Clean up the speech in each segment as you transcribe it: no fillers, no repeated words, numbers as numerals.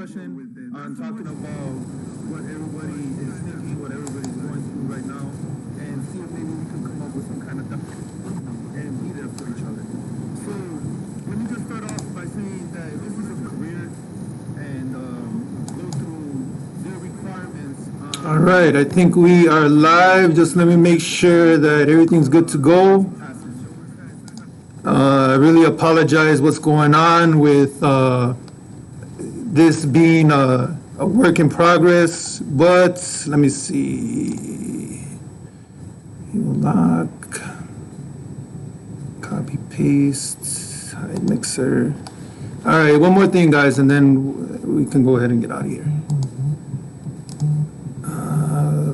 discussion on talking about what everybody is thinking, what everybody's going through right now, and see if maybe we can come up with some kind of and be there for each other. So let me just start off by saying that this is a career and go through their requirements. All right, I think we are live. Just let me make sure that everything's good to go. I really apologize what's going on with this being a work in progress, but let me see. Lock, copy, paste, hide mixer. All right, one more thing, guys, and then we can go ahead and get out of here.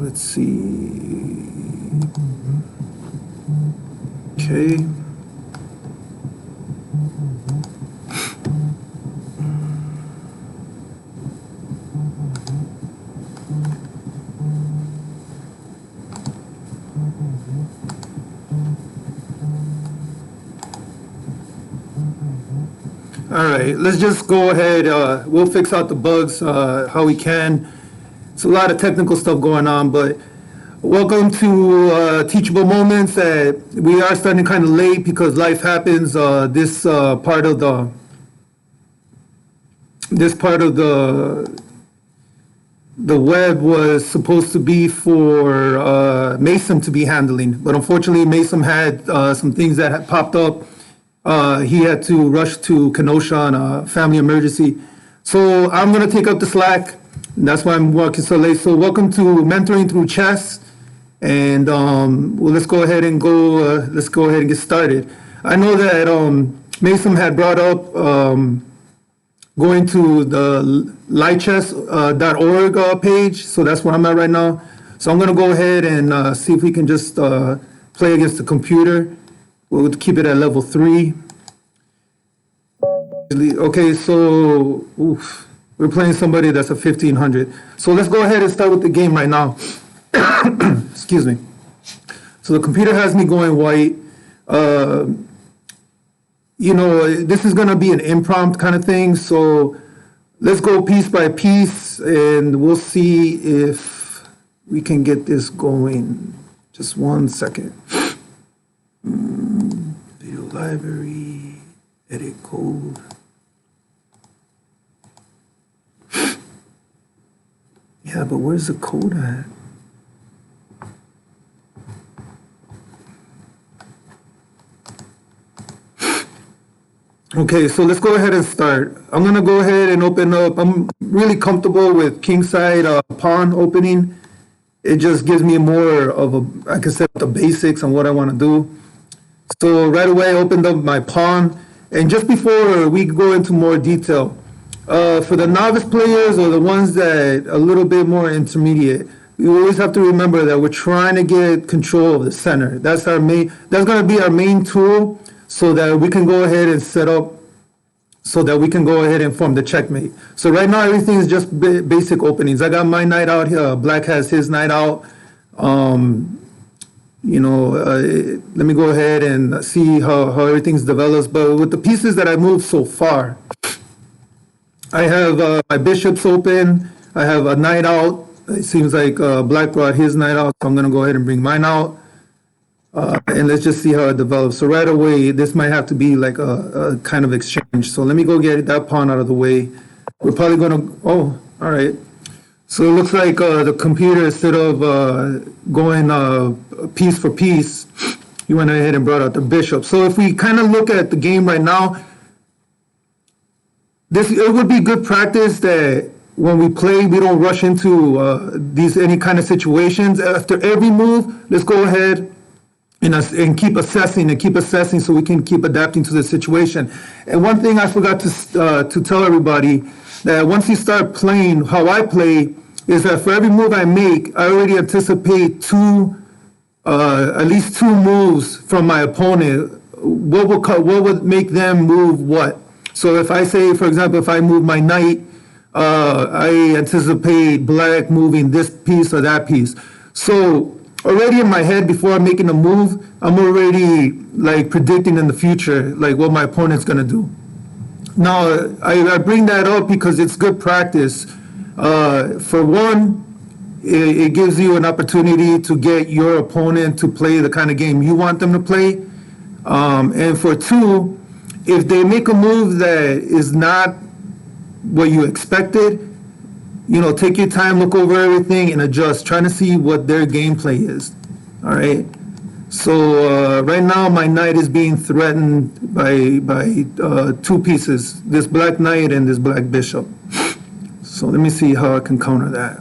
Let's see. Okay. All right, let's just go ahead. We'll fix out the bugs how we can. It's a lot of technical stuff going on, but welcome to Teachable Moments. We are starting kind of late because life happens. This part of the web was supposed to be for Mason to be handling, but unfortunately Mason had some things that had popped up. He had to rush to Kenosha on a family emergency. So I'm going to take up the slack. And that's why I'm working so late. So welcome to Mentoring Through Chess. And well, let's go ahead and get started. I know that Mason had brought up going to the lightchess.org page. So that's where I'm at right now. So I'm going to go ahead and see if we can just play against the computer. We'll keep it at level 3. Okay, so we're playing somebody that's a 1500. So let's go ahead and start with the game right now. Excuse me. So the computer has me going white. This is going to be an impromptu kind of thing. So let's go piece by piece, and we'll see if we can get this going. Just 1 second. Video library, edit code. Yeah, but where's the code at? Okay, so let's go ahead and start. I'm gonna go ahead and open up. I'm really comfortable with kingside pawn opening. It just gives me more of I can set up the basics on what I want to do. So right away I opened up my pawn. And just before we go into more detail, for the novice players or the ones that a little bit more intermediate, you always have to remember that we're trying to get control of the center. That's going to be our main tool so that we can go ahead and set up, so that we can go ahead and form the checkmate. So right now everything is just basic openings. I got my knight out here. Black has his knight out. Let me go ahead and see how everything's developed. But with the pieces that I moved so far, I have my bishops open. I have a knight out. It seems like Black brought his knight out, so I'm going to go ahead and bring mine out. And let's just see how it develops. So right away, this might have to be like a kind of exchange. So let me go get that pawn out of the way. We're probably going to, all right. So it looks like the computer, instead of going piece for piece, he went ahead and brought out the bishop. So if we kind of look at the game right now, it would be good practice that when we play, we don't rush into any kind of situations. After every move, let's go ahead and keep assessing so we can keep adapting to the situation. And one thing I forgot to tell everybody, that once you start playing how I play, is that for every move I make, I already anticipate at least two moves from my opponent. What would make them move what? So if I say, for example, if I move my knight, I anticipate Black moving this piece or that piece. So already in my head, before I'm making a move, I'm already like predicting in the future, like what my opponent's gonna do. Now, I bring that up because it's good practice. For one, it gives you an opportunity to get your opponent to play the kind of game you want them to play. And for two, if they make a move that is not what you expected, take your time, look over everything, and adjust, trying to see what their gameplay is. All right. So right now, my knight is being threatened by two pieces: this black knight and this black bishop. So let me see how I can counter that.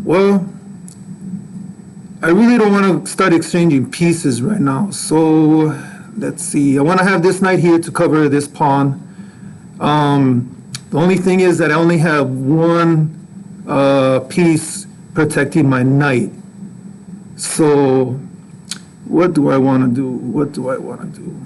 Well, I really don't want to start exchanging pieces right now. So let's see. I want to have this knight here to cover this pawn. The only thing is that I only have one piece protecting my knight. So what do I want to do? What do I want to do?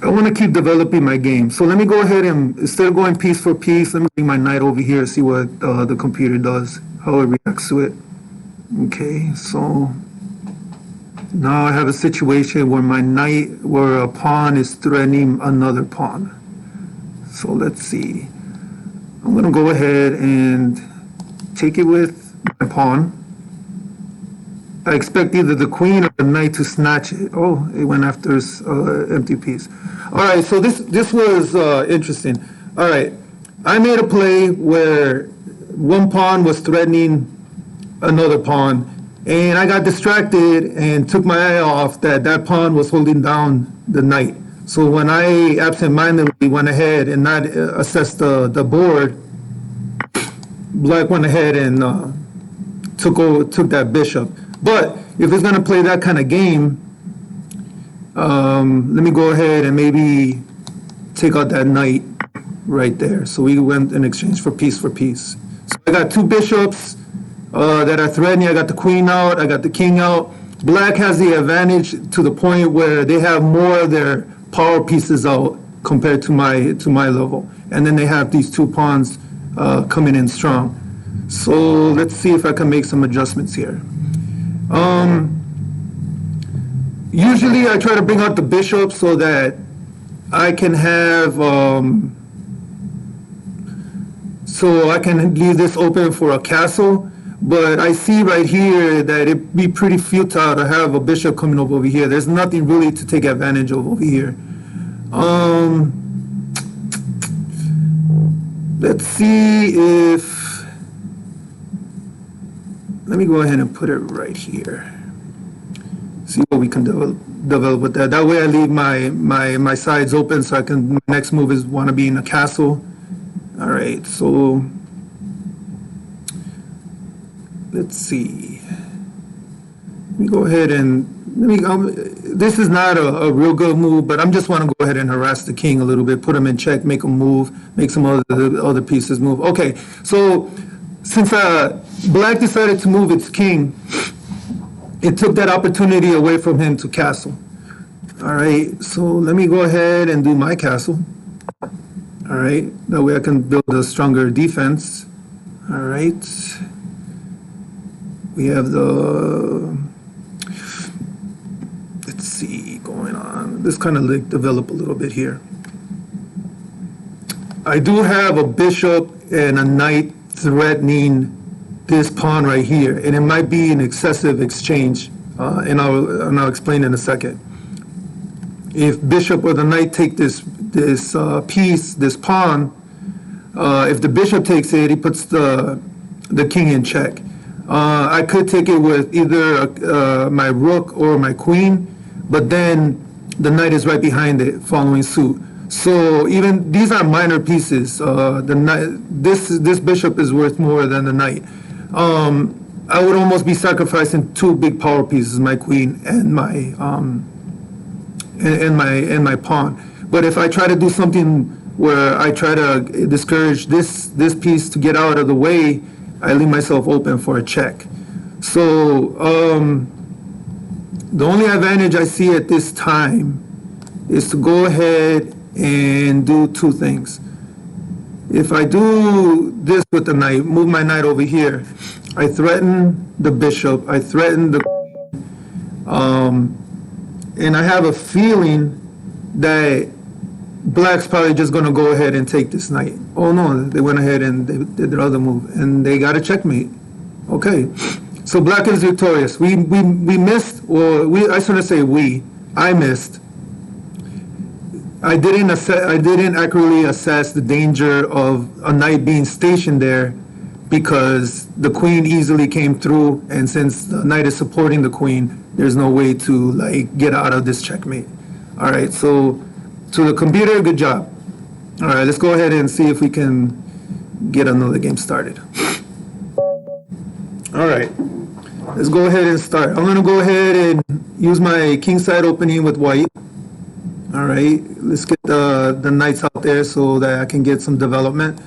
I want to keep developing my game. So let me go ahead and, instead of going piece for piece, let me bring my knight over here and see what the computer does, how it reacts to it. Okay, so now I have a situation where where a pawn is threatening another pawn. So let's see. I'm going to go ahead and take it with my pawn. I expect either the queen or the knight to snatch it. Oh, it went after empty piece. All right, so this was interesting. All right, I made a play where one pawn was threatening another pawn, and I got distracted and took my eye off that pawn was holding down the knight. So when I absentmindedly went ahead and not assessed the board, black went ahead and took that bishop. But if it's going to play that kind of game, let me go ahead and maybe take out that knight right there. So we went in exchange for piece for piece. So I got two bishops that are threatening. I got the queen out. I got the king out. Black has the advantage to the point where they have more of their power pieces out compared to my level. And then they have these two pawns coming in strong. So let's see if I can make some adjustments here. Usually I try to bring out the bishop so that I can have, so I can leave this open for a castle. But I see right here that it'd be pretty futile to have a bishop coming up over here. There's nothing really to take advantage of over here. Let's see if, let me go ahead and put it right here. See what we can develop with that. That way I leave my sides open so I can, my next move is want to be in a castle. All right, so let's see. Let me go ahead and, this is not a real good move, but I'm just want to go ahead and harass the king a little bit, put him in check, make him move, make some other pieces move. Okay, so since black decided to move its king, it took that opportunity away from him to castle. All right, so let me go ahead and do my castle. All right, that way I can build a stronger defense. All right. We have the, let's see, going on. This kind of like develop a little bit here. I do have a bishop and a knight threatening this pawn right here, and it might be an excessive exchange, and I'll explain in a second. If bishop or the knight take this piece, this pawn, if the bishop takes it, he puts the king in check. I could take it with either my rook or my queen, but then the knight is right behind it, following suit. So even these are minor pieces. This bishop is worth more than the knight. I would almost be sacrificing two big power pieces, my queen and my my pawn. But if I try to do something where I try to discourage this piece to get out of the way, I leave myself open for a check. So the only advantage I see at this time is to go ahead and do two things. If I do this with the knight, move my knight over here, I threaten the bishop, I threaten the queen, And I have a feeling that Black's probably just going to go ahead and take this knight. Oh no, they went ahead and they did their other move, and they got a checkmate. Okay, so Black is victorious. We missed, or I shouldn't say I missed. I didn't accurately assess the danger of a knight being stationed there, because the queen easily came through, and since the knight is supporting the queen, there's no way to like get out of this checkmate. All right, so to the computer, good job. All right, let's go ahead and see if we can get another game started. All right, let's go ahead and start. I'm gonna go ahead and use my kingside opening with white. All right, let's get the knights out there so that I can get some development.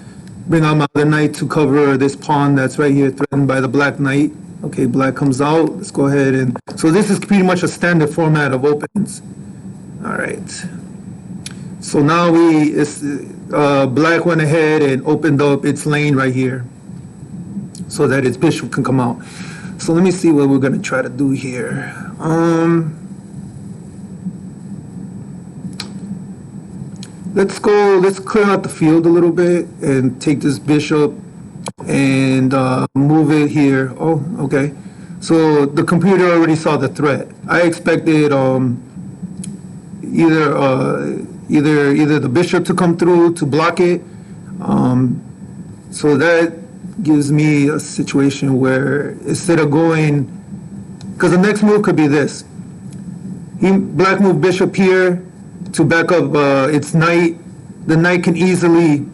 Bring out my other knight to cover this pawn that's right here threatened by the black knight. Okay, black comes out. Let's go ahead and... So this is pretty much a standard format of openings. All right. So now black went ahead and opened up its lane right here so that its bishop can come out. So let me see what we're going to try to do here. Let's clear out the field a little bit and take this bishop and move it here. Oh, okay. So the computer already saw the threat. I expected either the bishop to come through to block it. So that gives me a situation where instead of going, because the next move could be this. Black moved bishop here to back up its knight. The knight can easily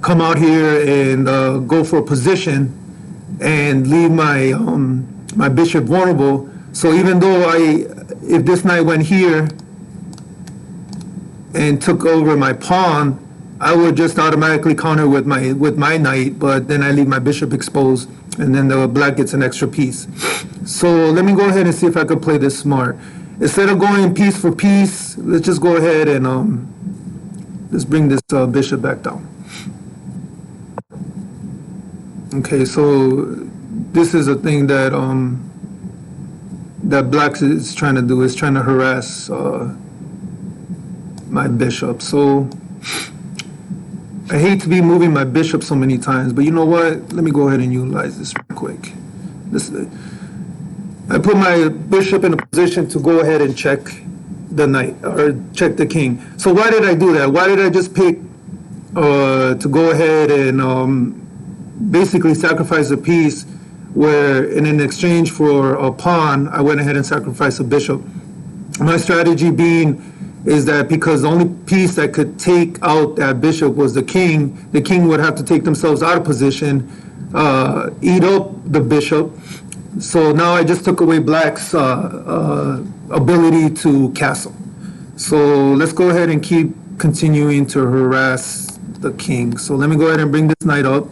come out here and go for a position and leave my my bishop vulnerable. So even though if this knight went here and took over my pawn, I would just automatically counter with my knight, but then I leave my bishop exposed, and then the black gets an extra piece. So let me go ahead and see if I could play this smart. Instead of going piece for piece, let's just go ahead and let's bring this bishop back down. Okay, so this is a thing that that black is trying to do, is trying to harass my bishop. So I hate to be moving my bishop so many times, but you know what? Let me go ahead and utilize this real quick. I put my bishop in a position to go ahead and check the knight, or check the king. So why did I do that? Why did I just pick to go ahead and basically sacrifice a piece where in exchange for a pawn, I went ahead and sacrificed a bishop? My strategy being is that because the only piece that could take out that bishop was the king would have to take themselves out of position, eat up the bishop. So now I just took away black's ability to castle. So let's go ahead and keep continuing to harass the king. So let me go ahead and bring this knight up.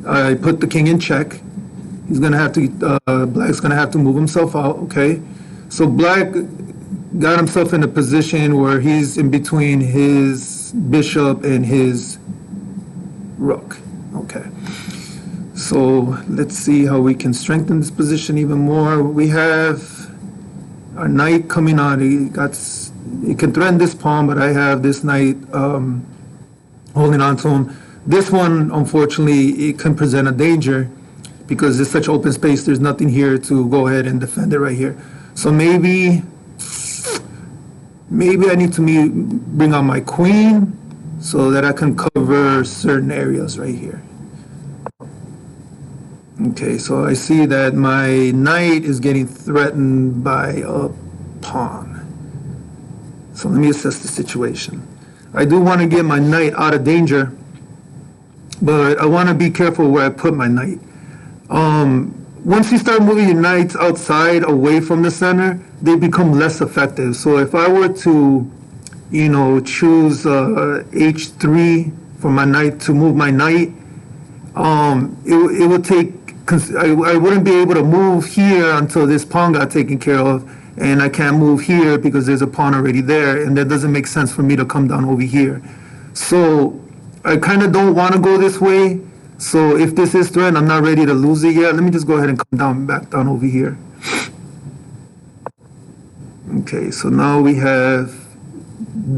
I put the king in check. He's gonna have to, black's gonna have to move himself out, okay? So black got himself in a position where he's in between his bishop and his rook, okay? So let's see how we can strengthen this position even more. We have our knight coming out. He can threaten this pawn, but I have this knight holding on to him. This one, unfortunately, it can present a danger because it's such open space. There's nothing here to go ahead and defend it right here. So maybe I need to bring out my queen so that I can cover certain areas right here. Okay, so I see that my knight is getting threatened by a pawn. So let me assess the situation. I do want to get my knight out of danger, but I want to be careful where I put my knight. Once you start moving your knights outside, away from the center, they become less effective. So if I were to, choose h3 for my knight to move my knight, it would take, I wouldn't be able to move here until this pawn got taken care of, and I can't move here because there's a pawn already there, and that doesn't make sense for me to come down over here. So I kind of don't want to go this way. So if this is threatened, I'm not ready to lose it yet. Let me just go ahead and come back down over here. Okay, so now we have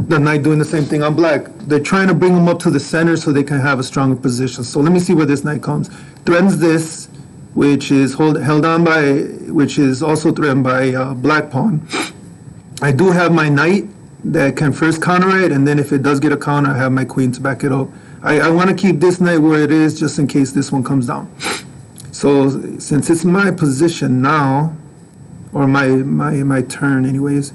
the knight doing the same thing on black. They're trying to bring him up to the center so they can have a stronger position. So let me see where this knight comes. Threatens this, which is held on by, which is also threatened by black pawn. I do have my knight that can first counter it, and then if it does get a counter, I have my queen to back it up. I want to keep this knight where it is just in case this one comes down. So since it's my position now, or my turn anyways,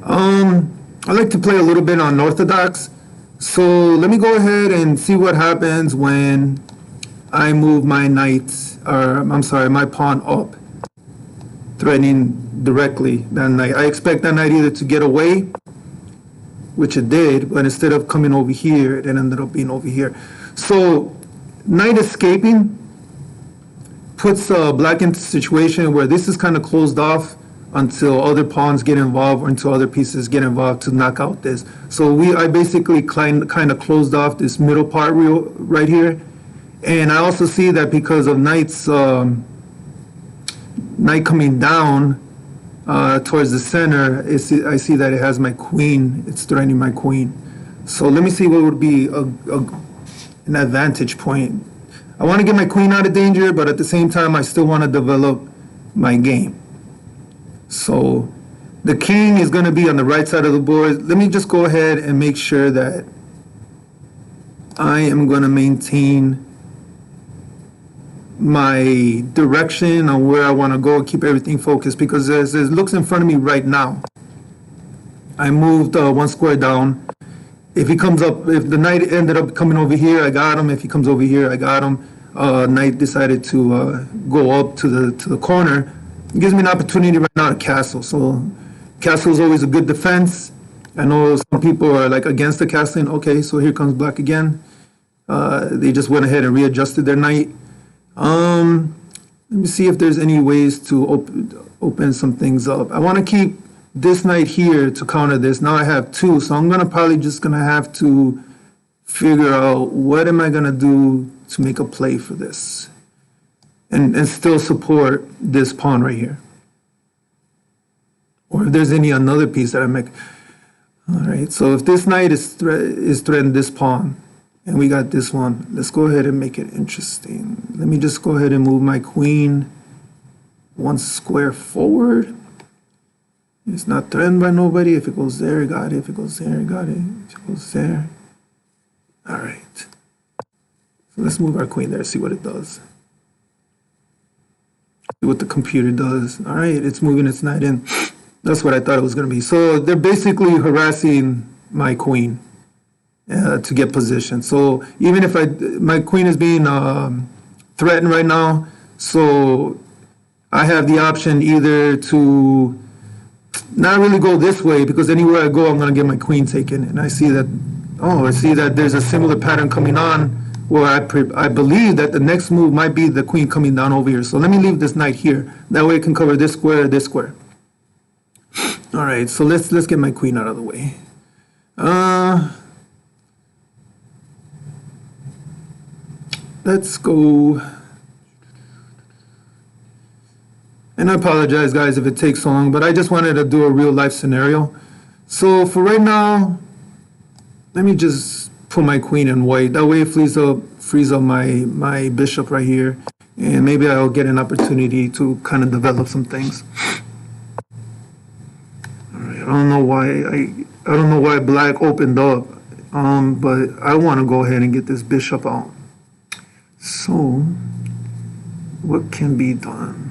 I like to play a little bit unorthodox. So let me go ahead and see what happens when I move my knight, or I'm sorry, my pawn up, threatening directly that knight. I expect that knight either to get away, which it did, but instead of coming over here, it ended up being over here. So knight escaping puts black into a situation where this is kind of closed off until other pawns get involved or until other pieces get involved to knock out this. So I basically kind of closed off this middle part right here. And I also see that because of knight's knight coming down towards the center, I see that it has my queen. It's threatening my queen. So let me see what would be an advantage point. I want to get my queen out of danger, but at the same time, I still want to develop my game. So the king is going to be on the right side of the board. Let me just go ahead and make sure that I am going to maintain my direction on where I want to go and keep everything focused, because as it looks in front of me right now, I moved one square down. If he comes up, if the knight ended up coming over here, I got him. If he comes over here, I got him. Knight decided to go up to the corner. It gives me an opportunity right now to castle. So castle is always a good defense. I know some people are like against the castling. Okay, so here comes black again. They just went ahead and readjusted their knight. Let me see if there's any ways to open some things up. I want to keep this knight here to counter this. Now I have two, so I'm probably just gonna have to figure out what am I gonna do to make a play for this and still support this pawn right here. Or if there's another piece that I make. All right, so if this knight is threatening this pawn, and we got this one, let's go ahead and make it interesting. Let me just go ahead and move my queen one square forward. It's not threatened by nobody. If it goes there, got it. If it goes there, got it. If it goes there. All right. So let's move our queen there, see what it does. See what the computer does. All right, it's moving its knight in. That's what I thought it was going to be. So they're basically harassing my queen to get position. So even if my queen is being threatened right now, so I have the option either to not really go this way, because anywhere I go, I'm going to get my queen taken. And I see that there's a similar pattern coming on where I believe that the next move might be the queen coming down over here. So let me leave this knight here. That way it can cover this square, this square. All right, so let's get my queen out of the way. Let's go. And I apologize, guys, if it takes so long, but I just wanted to do a real life scenario. So for right now, let me just put my queen in white. That way it frees up my bishop right here. And maybe I'll get an opportunity to kind of develop some things. All right, I don't know why black opened up, but I want to go ahead and get this bishop out. So what can be done?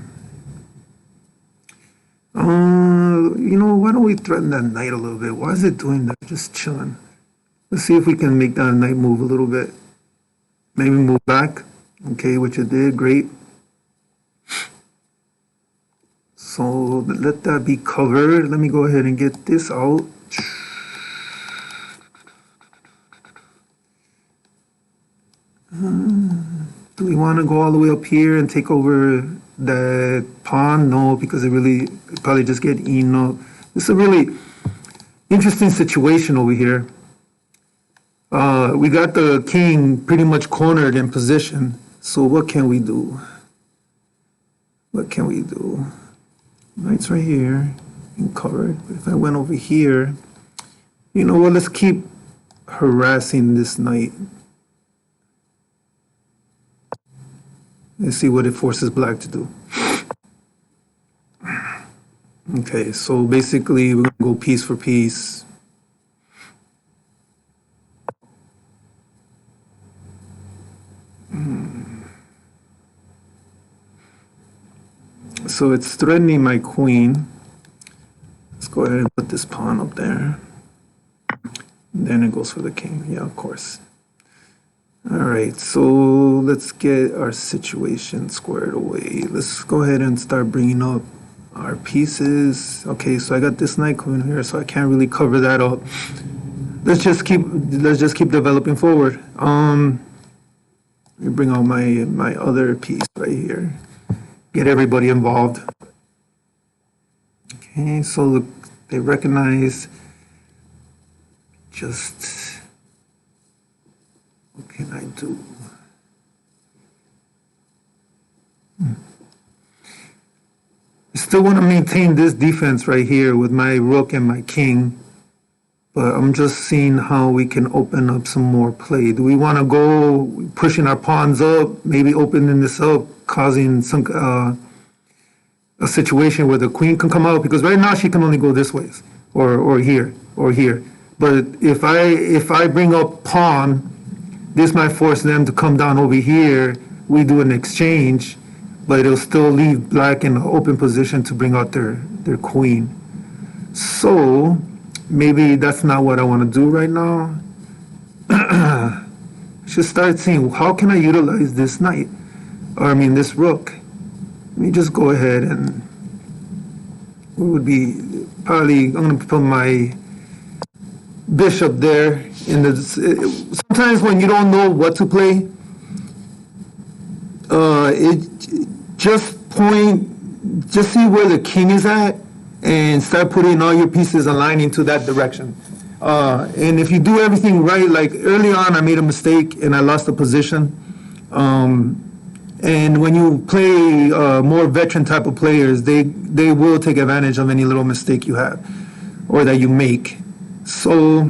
Why don't we threaten that knight a little bit? Why is it doing that? Just chilling. Let's see if we can make that knight move a little bit. Maybe move back. Okay, which it did. Great. So let that be covered. Let me go ahead and get this out. Do we want to go all the way up here and take over the pawn? No, because it probably just get eaten up. It's a really interesting situation over here. We got the king pretty much cornered in position. So what can we do? What can we do? Knight's right here. covered. But if I went over here, you know what, let's keep harassing this knight. Let's see what it forces black to do. Okay, so basically we're gonna go piece for piece. So it's threatening my queen. Let's go ahead and put this pawn up there. Then it goes for the king. Yeah, of course. All right, so let's get our situation squared away. Let's go ahead and start bringing up our pieces. Okay, so I got this knight coming here, so I can't really cover that up. Let's just keep developing forward. Let me bring out my other piece right here. Get everybody involved. Okay, so look, they recognize just, what can I do? I still want to maintain this defense right here with my rook and my king, but I'm just seeing how we can open up some more play. Do we want to go pushing our pawns up, maybe opening this up, causing some a situation where the queen can come out? Because right now she can only go this way, or here, or here. But if I bring up pawn, this might force them to come down over here. We do an exchange, but it'll still leave black in an open position to bring out their queen. So maybe that's not what I want to do right now. Should start seeing how can I utilize this knight, or I mean this rook. Let me just go ahead and it would be probably, I'm going to put my bishop there. Sometimes when you don't know what to play, just see where the king is at and start putting all your pieces aligning to that direction. And if you do everything right, like early on I made a mistake and I lost the position. And when you play more veteran type of players, they will take advantage of any little mistake you have or that you make. So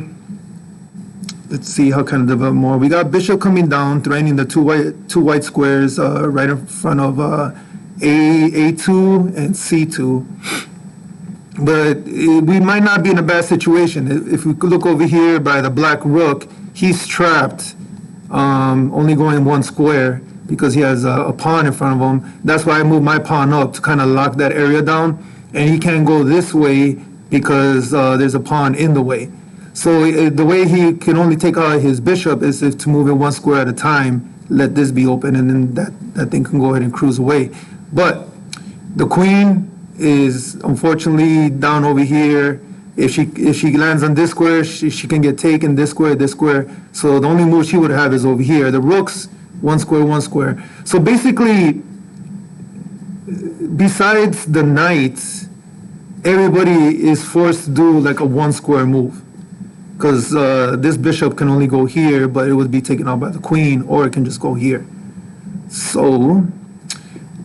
let's see how can I develop more. We got bishop coming down, threatening the two white squares right in front of A2 and C2. But we might not be in a bad situation. If we look over here by the black rook, he's trapped, only going one square because he has a pawn in front of him. That's why I moved my pawn up to kind of lock that area down. And he can't go this way because there's a pawn in the way. So the way he can only take out his bishop is if to move it one square at a time, let this be open, and then that thing can go ahead and cruise away. But the queen is unfortunately down over here. If she lands on this square, she can get taken this square, this square. So the only move she would have is over here. The rooks, one square, one square. So basically, besides the knights, everybody is forced to do like a one square move. Because this bishop can only go here, but it would be taken out by the queen, or it can just go here. So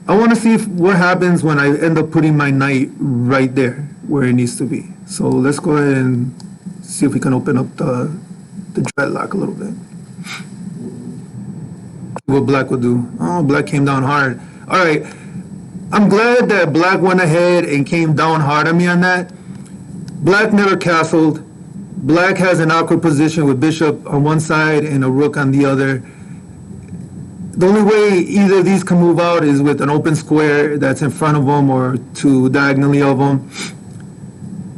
I want to see what happens when I end up putting my knight right there where it needs to be. So let's go ahead and see if we can open up the dreadlock a little bit. What black will do. Oh, black came down hard. All right. I'm glad that black went ahead and came down hard on me on that. Black never castled. Black has an awkward position with bishop on one side and a rook on the other. The only way either of these can move out is with an open square that's in front of them or to diagonally of them.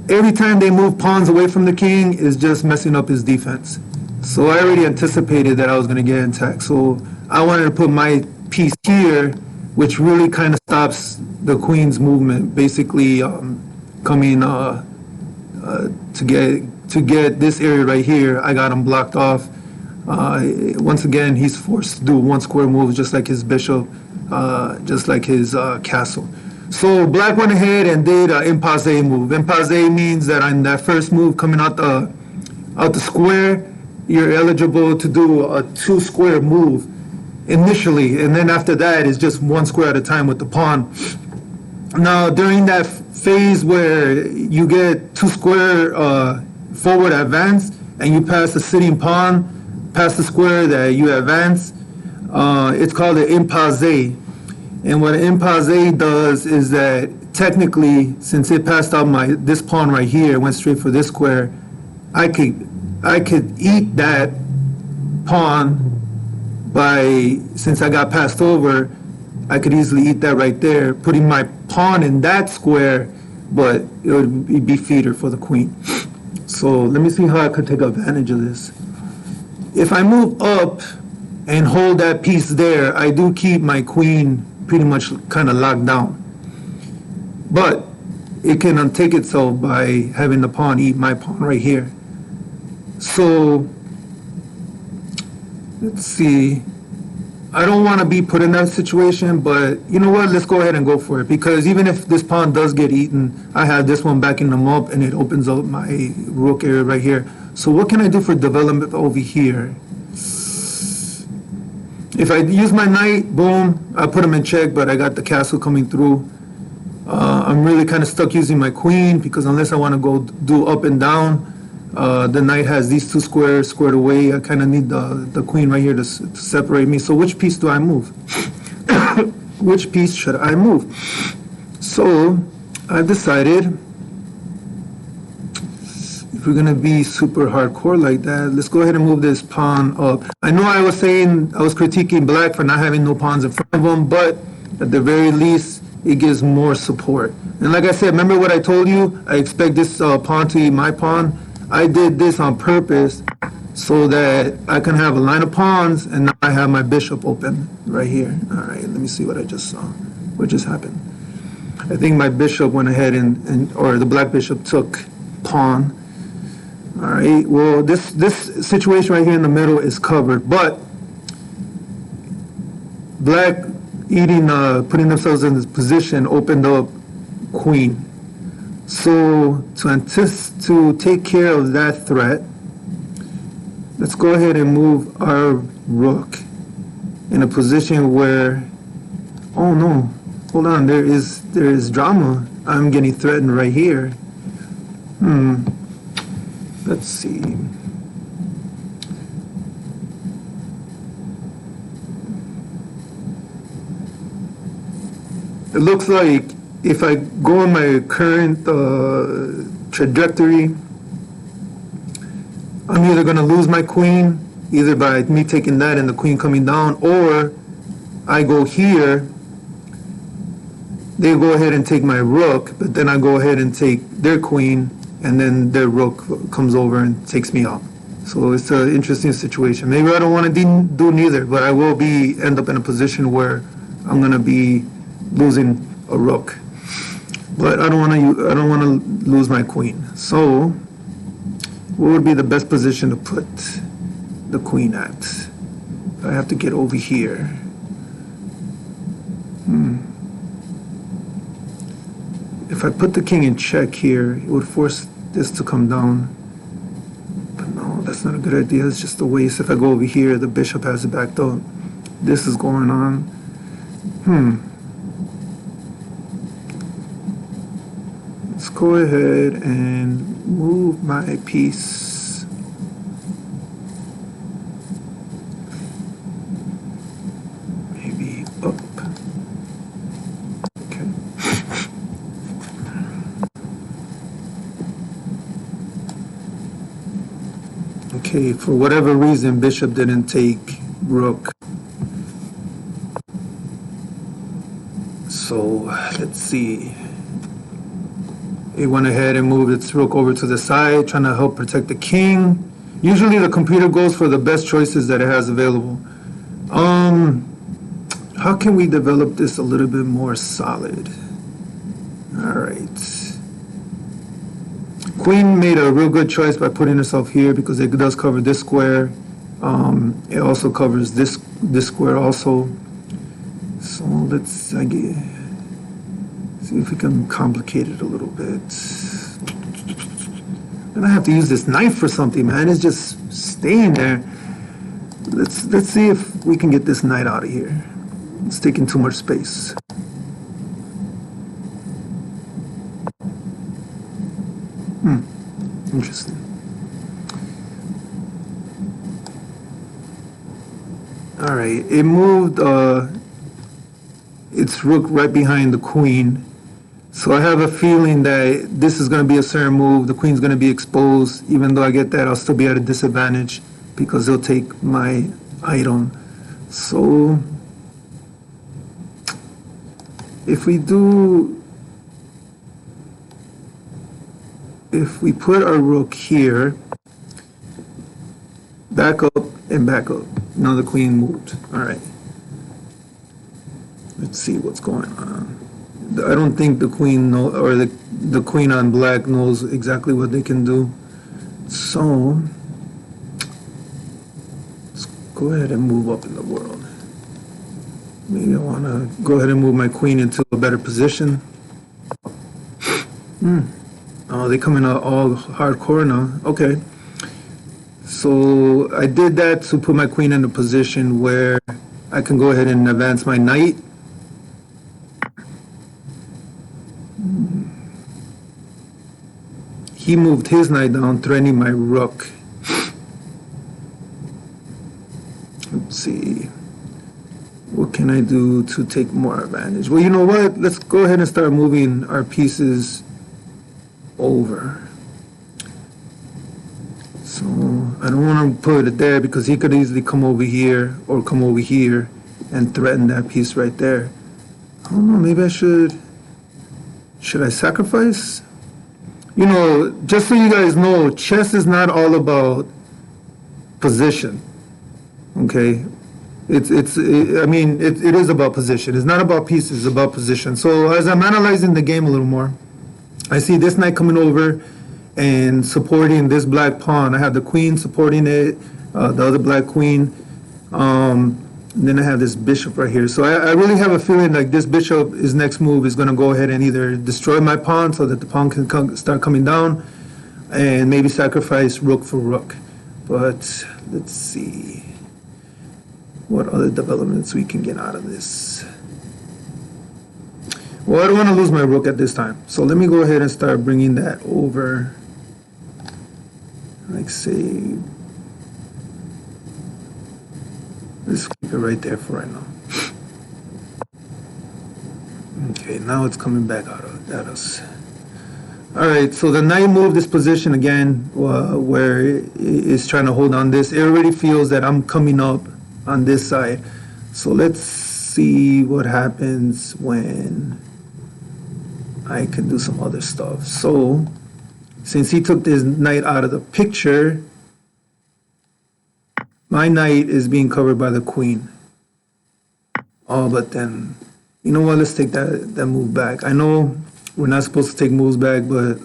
Every time they move pawns away from the king is just messing up his defense. So I already anticipated that I was going to get attacked. So I wanted to put my piece here, which really kind of stops the queen's movement, basically coming to get this area right here. I got him blocked off. Once again, he's forced to do one square move, just like his bishop, just like his castle. So black went ahead and did an impasse move. Impasse means that on that first move coming out the square, you're eligible to do a two square move initially, and then after that is just one square at a time with the pawn. Now, during that phase where you get two square forward advance and you pass the sitting pawn, past the square that you advance, it's called an impasse. And what an impasse does is that technically, since it passed out this pawn right here, went straight for this square, I could eat that pawn since I got passed over, I could easily eat that right there, putting my pawn in that square, but it would be feeder for the queen. So let me see how I could take advantage of this. If I move up and hold that piece there, I do keep my queen pretty much kind of locked down. But it can untake itself by having the pawn eat my pawn right here. So let's see. I don't want to be put in that situation, but you know what? Let's go ahead and go for it. Because even if this pawn does get eaten, I have this one backing them up, and it opens up my rook area right here. So what can I do for development over here? If I use my knight, boom, I put him in check, but I got the castle coming through. I'm really kind of stuck using my queen, because unless I want to go do up and down, the knight has these two squares squared away. I kind of need the queen right here to separate me. So which piece do I move? Which piece should I move? So I've decided, if we're going to be super hardcore like that, let's go ahead and move this pawn up. I know I was saying, I was critiquing black for not having no pawns in front of him, but at the very least, it gives more support. And like I said, remember what I told you? I expect this pawn to eat my pawn. I did this on purpose so that I can have a line of pawns, and now I have my bishop open right here. All right, let me see what I just saw. What just happened? I think my bishop went ahead or the black bishop took pawn. All right, well, this situation right here in the middle is covered, but black putting themselves in this position opened up queen. So to take care of that threat, let's go ahead and move our rook in a position where, oh no, hold on, there is drama. I'm getting threatened right here. Let's see. It looks like if I go on my current trajectory, I'm either going to lose my queen, either by me taking that and the queen coming down, or I go here, they go ahead and take my rook, but then I go ahead and take their queen, and then their rook comes over and takes me out. So it's an interesting situation. Maybe I don't want to do neither, but I will end up in a position where I'm going to be losing a rook. But I don't want to lose my queen. So what would be the best position to put the queen at? I have to get over here. If I put the king in check here, it would force this to come down. But no, that's not a good idea. It's just a waste. If I go over here, the bishop has it backed up. This is going on. Let's go ahead and move my piece. Maybe up. Okay. Okay, for whatever reason, bishop didn't take rook. So let's see. It went ahead and moved its rook over to the side, trying to help protect the king. Usually the computer goes for the best choices that it has available. How can we develop this a little bit more solid? All right. Queen made a real good choice by putting herself here because it does cover this square. It also covers this square also. So let's see if we can complicate it a little bit. And I have to use this knife for something, man. It's just staying there. Let's see if we can get this knight out of here. It's taking too much space. Interesting. All right, it moved its rook right behind the queen. So I have a feeling that this is going to be a certain move. The queen's going to be exposed. Even though I get that, I'll still be at a disadvantage because they'll take my item. So if we put our rook here, back up and back up. Now the queen moved. All right. Let's see what's going on. I don't think the queen or the queen on black knows exactly what they can do. So let's go ahead and move up in the world. Maybe I want to go ahead and move my queen into a better position. Oh, they come in all hardcore now. Okay. So I did that to put my queen in a position where I can go ahead and advance my knight. He moved his knight down, threatening my rook. Let's see. What can I do to take more advantage? Well, you know what? Let's go ahead and start moving our pieces over. So I don't want to put it there because he could easily come over here or come over here and threaten that piece right there. I don't know, maybe I should I sacrifice? You know, just so you guys know, chess is not all about position, okay? It is about position. It's not about pieces, it's about position. So as I'm analyzing the game a little more, I see this knight coming over and supporting this black pawn. I have the queen supporting it, the other black queen. And then I have this bishop right here. So I really have a feeling like this bishop, his next move is going to go ahead and either destroy my pawn so that the pawn can start coming down and maybe sacrifice rook for rook. But let's see what other developments we can get out of this. Well, I don't want to lose my rook at this time. So let me go ahead and start bringing that over. Like say, let's keep it right there for right now. Okay, now it's coming back at us. All right, so the knight moved this position again, where it's trying to hold on this. It already feels that I'm coming up on this side. So let's see what happens when I can do some other stuff. So since he took this knight out of the picture, my knight is being covered by the queen. Oh, but then, you know what? Let's take that move back. I know we're not supposed to take moves back, but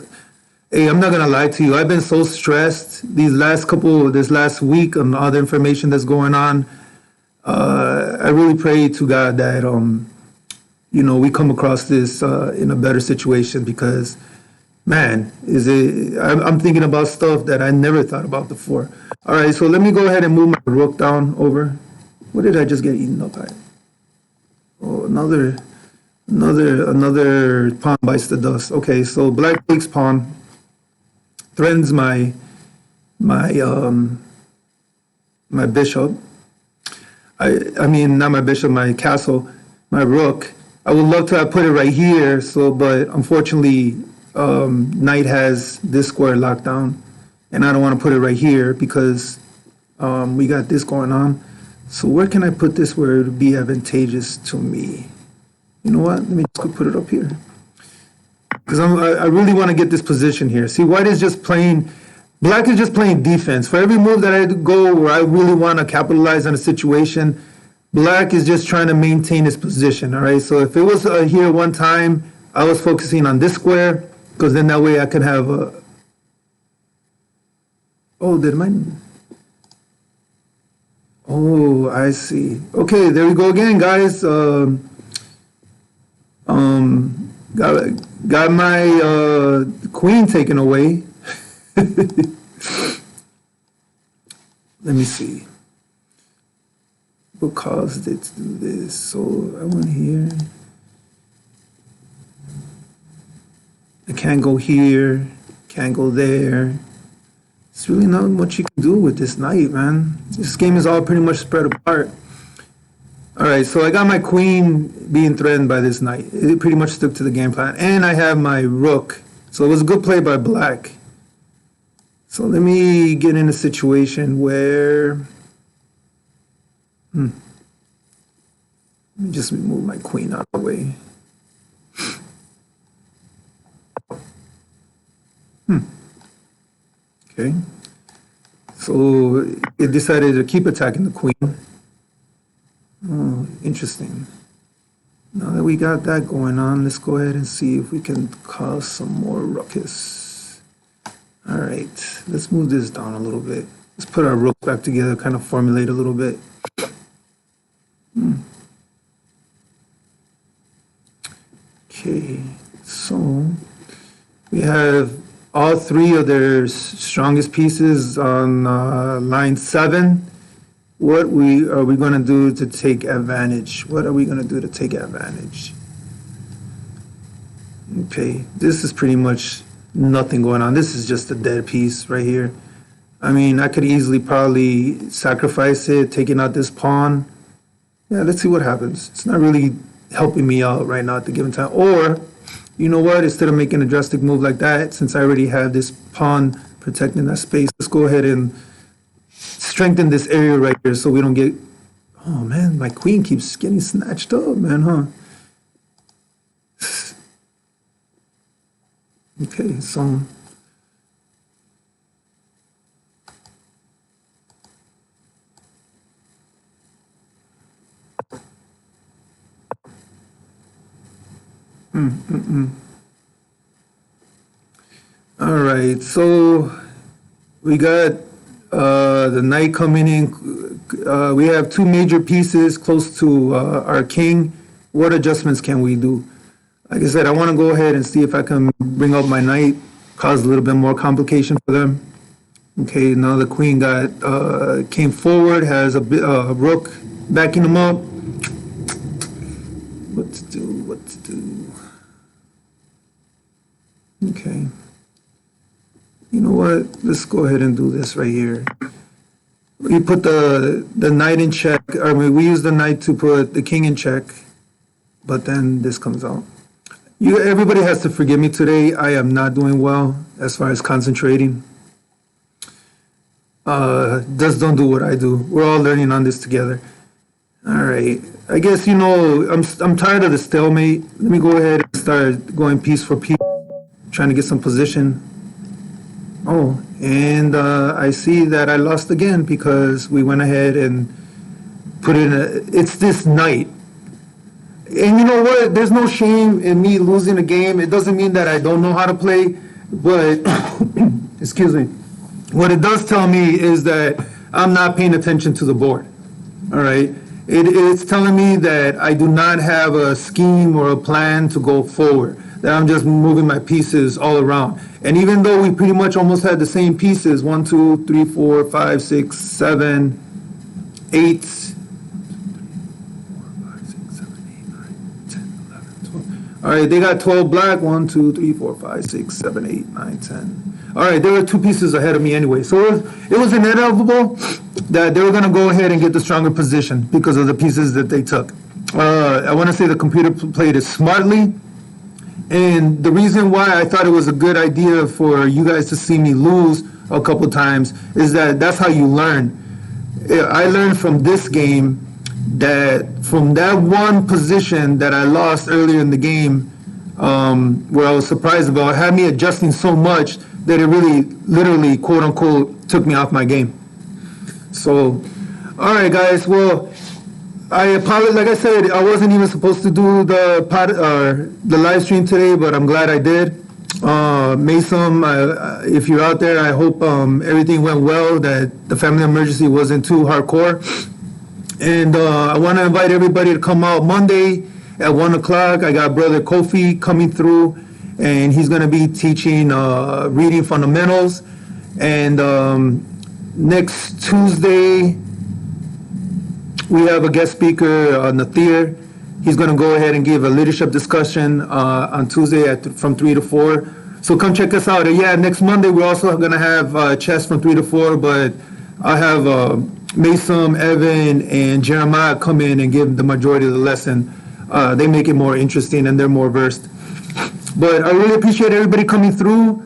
hey, I'm not gonna lie to you. I've been so stressed this last week on all the information that's going on. I really pray to God that we come across this in a better situation because, man, I'm thinking about stuff that I never thought about before. All right, so let me go ahead and move my rook down over. What did I just get eaten up by? Oh, another pawn bites the dust. Okay, so black takes pawn, threatens my bishop. I mean, not my bishop, my castle, my rook. I would love to have put it right here, but unfortunately, knight has this square locked down, and I don't want to put it right here because we got this going on. So where can I put this where it would be advantageous to me? You know what? Let me just put it up here. Because I really want to get this position here. See, white is just playing, black is just playing defense. For every move that I go where I really want to capitalize on a situation, black is just trying to maintain his position, all right? So if it was here one time, I was focusing on this square, because then that way I could have a... Oh, did mine... Oh, I see. Okay, there we go again, guys. Got my queen taken away. Let me see. What caused it to do this? So I went here. I can't go here. Can't go there. It's really not much you can do with this knight, man. This game is all pretty much spread apart. All right, so I got my queen being threatened by this knight. It pretty much stuck to the game plan. And I have my rook. So it was a good play by black. So let me get in a situation where... Let me just move my queen out of the way. Okay. So it decided to keep attacking the queen. Oh, interesting. Now that we got that going on, let's go ahead and see if we can cause some more ruckus. All right, let's move this down a little bit. Let's put our rook back together, kind of formulate a little bit. Okay, so we have all three of their strongest pieces on line 7. What are we going to do to take advantage? What are we going to do to take advantage? Okay, this is pretty much nothing going on. This is just a dead piece right here. I mean, I could easily probably sacrifice it, taking out this pawn. Yeah, let's see what happens. It's not really helping me out right now at the given time. Or, you know what, instead of making a drastic move like that, since I already have this pawn protecting that space, let's go ahead and strengthen this area right here so we don't get... Oh, man, my queen keeps getting snatched up, man, huh? Okay, so... All right, so we got the knight coming in. We have two major pieces close to our king. What adjustments can we do? Like I said, I want to go ahead and see if I can bring up my knight, cause a little bit more complication for them. Okay, now the queen came forward, has a rook backing him up. What to do? Okay. You know what? Let's go ahead and do this right here. We put the knight in check. I mean, we use the knight to put the king in check, but then this comes out. Everybody has to forgive me today. I am not doing well as far as concentrating. Just don't do what I do. We're all learning on this together. All right. I guess, I'm tired of the stalemate. Let me go ahead and start going piece for piece, trying to get some position. Oh, and I see that I lost again because we went ahead and put in it's this knight. And you know what? There's no shame in me losing a game. It doesn't mean that I don't know how to play, but, excuse me. What it does tell me is that I'm not paying attention to the board, all right? It's telling me that I do not have a scheme or a plan to go forward, that I'm just moving my pieces all around. And even though we pretty much almost had the same pieces, 1, 2, 3, 4, 5, 6, 7, 8. All right, they got 12 black. 1, 2, 3, 4, 5, 6, 7, 8, 9, 10. All right, there were 2 pieces ahead of me anyway. So it was inevitable that they were going to go ahead and get the stronger position because of the pieces that they took. I want to say the computer played it smartly. And the reason why I thought it was a good idea for you guys to see me lose a couple times is that that's how you learn. I learned from this game that from that one position that I lost earlier in the game, where I was surprised about, it had me adjusting so much that it really, literally, quote unquote, took me off my game. So, all right, guys. Well, I apologize. Like I said, I wasn't even supposed to do the live stream today, but I'm glad I did. Mason, if you're out there, I hope everything went well, that the family emergency wasn't too hardcore. And I want to invite everybody to come out Monday at 1 o'clock. I got Brother Kofi coming through, and he's going to be teaching reading fundamentals. And next Tuesday, we have a guest speaker, Nathir. He's going to go ahead and give a leadership discussion on Tuesday from 3 to 4. So come check us out. And yeah, next Monday we're also gonna have chess from 3 to 4, but I have Mason, Evan, and Jeremiah come in and give the majority of the lesson. They make it more interesting and they're more versed. But I really appreciate everybody coming through.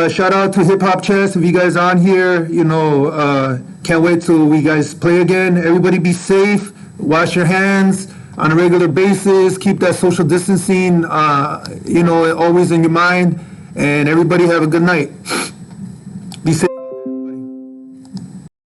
Shout out to Hip Hop Chess. If you guys are on here, can't wait till we guys play again. Everybody be safe. Wash your hands on a regular basis. Keep that social distancing, always in your mind. And everybody have a good night. Be safe.